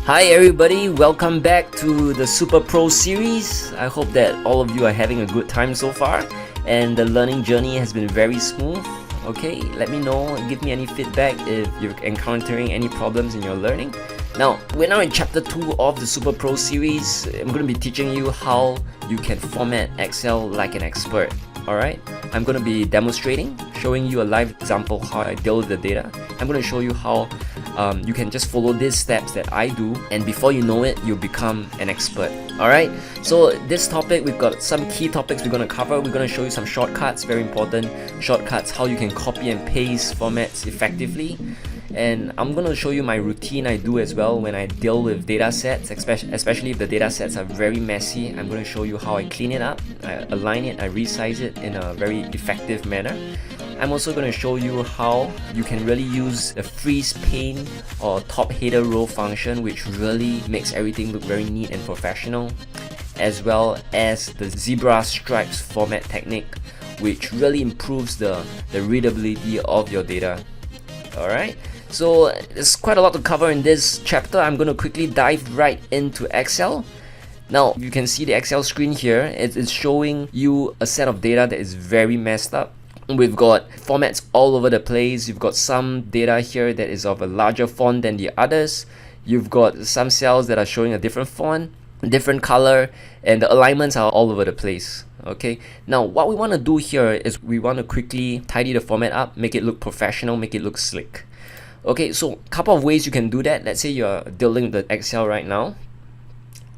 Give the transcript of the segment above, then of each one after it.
Hi everybody, welcome back to the Super Pro series. I hope that all of you are having a good time so far and the learning journey has been very smooth. Okay, let me know, give me any feedback if you're encountering any problems in your learning. Now, we're now in chapter 2 of the Super Pro series. I'm going to be teaching you how you can format Excel like an expert. Alright, I'm going to be demonstrating, showing you a live example how I deal with the data. I'm going to show you how you can just follow these steps that I do, and before you know it, you'll become an expert. Alright, so this topic, we've got some key topics we're going to cover. We're going to show you some shortcuts, very important shortcuts, how you can copy and paste formats effectively. And I'm going to show you my routine I do as well when I deal with data sets, especially if the data sets are very messy. I'm going to show you how I clean it up, I align it, I resize it in a very effective manner. I'm also going to show you how you can really use the freeze pane or top header row function, which really makes everything look very neat and professional, as well as the zebra stripes format technique, which really improves the readability of your data. Alright, so there's quite a lot to cover in this chapter. I'm going to quickly dive right into Excel. Now, you can see the Excel screen here. It's showing you a set of data that is very messed up. We've got formats all over the place. You've got some data here that is of a larger font than the others. You've got some cells that are showing a different font, different color, and the alignments are all over the place. Okay, now what we want to do here is we want to quickly tidy the format up, make it look professional, make it look slick. Okay, so a couple of ways you can do that. Let's say you're dealing with Excel right now.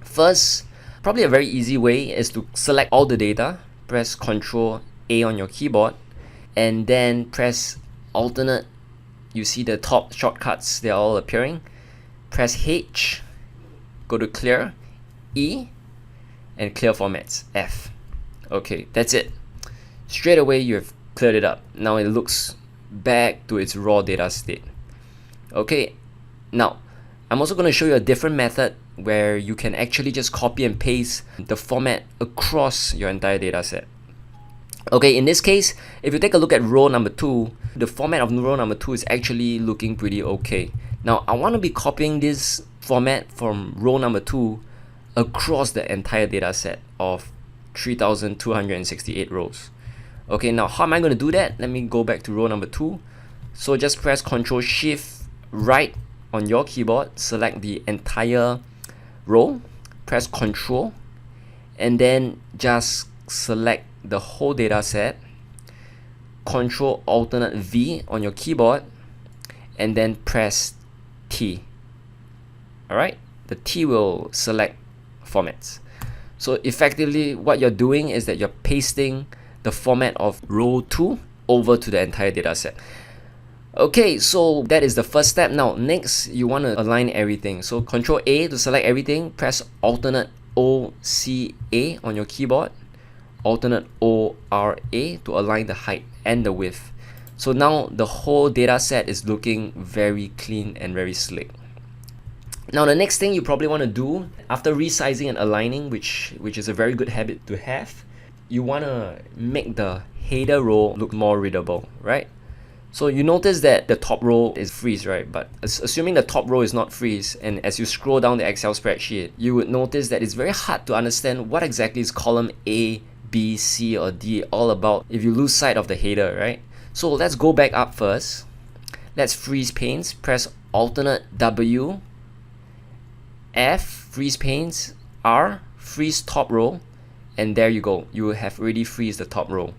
First, probably a very easy way is to select all the data, press Ctrl A on your keyboard, and then press alternate. You see the top shortcuts, they're all appearing. Press H, go to clear, E, and clear formats, F. Okay, that's it. Straight away you have cleared it up. Now it looks back to its raw data state. Okay, now I'm also going to show you a different method where you can actually just copy and paste the format across your entire data set. Okay, in this case, if you take a look at row number 2, the format of row number 2 is actually looking pretty okay. Now I want to be copying this format from row number 2 across the entire data set of 3,268 rows. Okay, now how am I going to do that? Let me go back to row number 2. So just press Ctrl Shift right on your keyboard, select the entire row, press Ctrl, and then just select the whole data set, Ctrl Alternate V on your keyboard, and then press T. Alright, the T will select formats. So effectively what you're doing is that you're pasting the format of row 2 over to the entire data set. Okay, so that is the first step. Now next you want to align everything. So Ctrl A to select everything, press alternate OCA on your keyboard, alternate ORA to align the height and the width. So now the whole data set is looking very clean and very slick. Now the next thing you probably want to do after resizing and aligning, which is a very good habit to have, you want to make the header row look more readable, right? So you notice that the top row is freeze, right? But assuming the top row is not freeze, and as you scroll down the Excel spreadsheet, you would notice that it's very hard to understand what exactly is column A, B, C, or D all about if you lose sight of the header, right? So let's go back up first. Let's freeze panes, press alternate W, F, freeze panes, R, freeze top row, and there you go. You have already freezed the top row.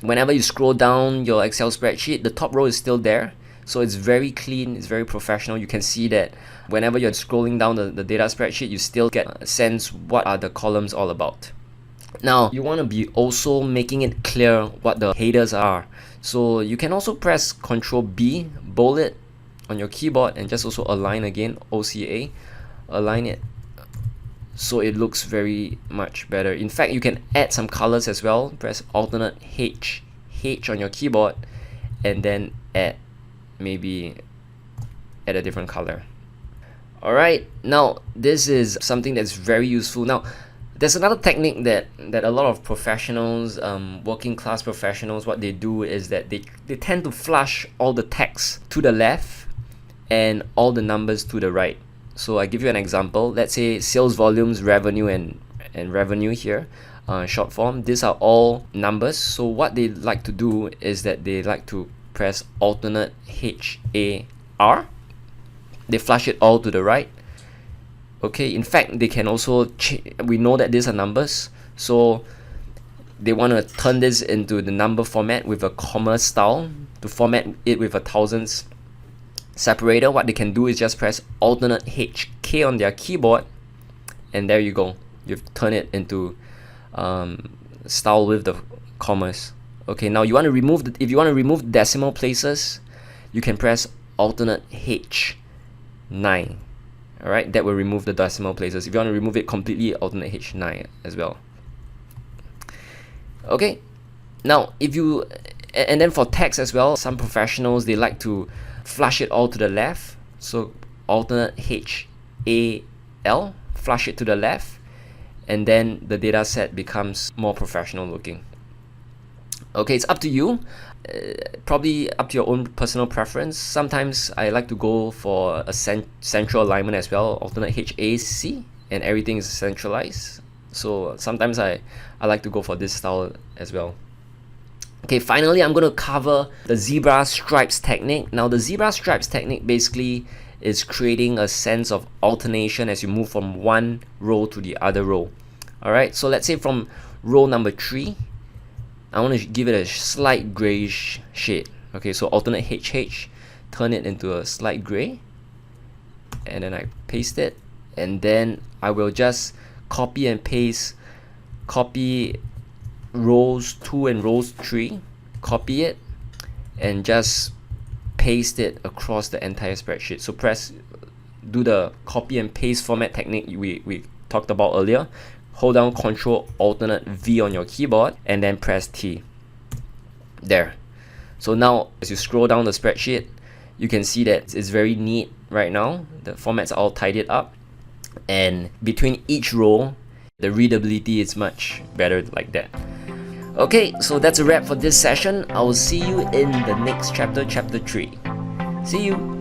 Whenever you scroll down your Excel spreadsheet, the top row is still there. So it's very clean, it's very professional. You can see that whenever you're scrolling down the data spreadsheet, you still get a sense what are the columns all about. Now, you want to be also making it clear what the headers are. So you can also press Ctrl B, bold it on your keyboard, and just also align again, OCA, align it so it looks very much better. In fact, you can add some colors as well. Press alternate H on your keyboard, and then add a different color. Alright, now this is something that's very useful. Now there's another technique that a lot of professionals, working class professionals, what they do is that they tend to flush all the text to the left and all the numbers to the right. So I give you an example. Let's say sales volumes, revenue, and revenue here, short form. These are all numbers. So what they like to do is that they like to press alternate HAR. They flush it all to the right. Okay, in fact, they can also we know that these are numbers, so they want to turn this into the number format with a comma style. To format it with a thousands separator, what they can do is just press alternate HK on their keyboard, and there you go. You've turned it into style with the commas. Okay, now you want to remove if you want to remove decimal places, you can press alternate H9. Alright, that will remove the decimal places. If you want to remove it completely, alternate H9 as well. Okay, now if you, and then for text as well, some professionals, they like to flush it all to the left. So alternate HAL, flush it to the left, and then the data set becomes more professional looking. Okay, it's up to you. Probably up to your own personal preference. Sometimes I like to go for a central alignment as well, alternate HAC, and everything is centralized. So sometimes I like to go for this style as well. Okay, finally I'm going to cover the zebra stripes technique. Now the zebra stripes technique basically is creating a sense of alternation as you move from one row to the other row. Alright, so let's say from row number 3, I want to give it a slight grayish shade. Okay, so alternate HH, turn it into a slight gray, and then I paste it, and then I will just copy and paste, copy rows 2 and rows 3, copy it, and just paste it across the entire spreadsheet. So do the copy and paste format technique we talked about earlier. Hold down Ctrl Alternate V on your keyboard and then press T. There. So now as you scroll down the spreadsheet, you can see that it's very neat right now. The formats are all tidied up, and between each row, the readability is much better like that. Okay, so that's a wrap for this session. I will see you in the next chapter, chapter 3. See you.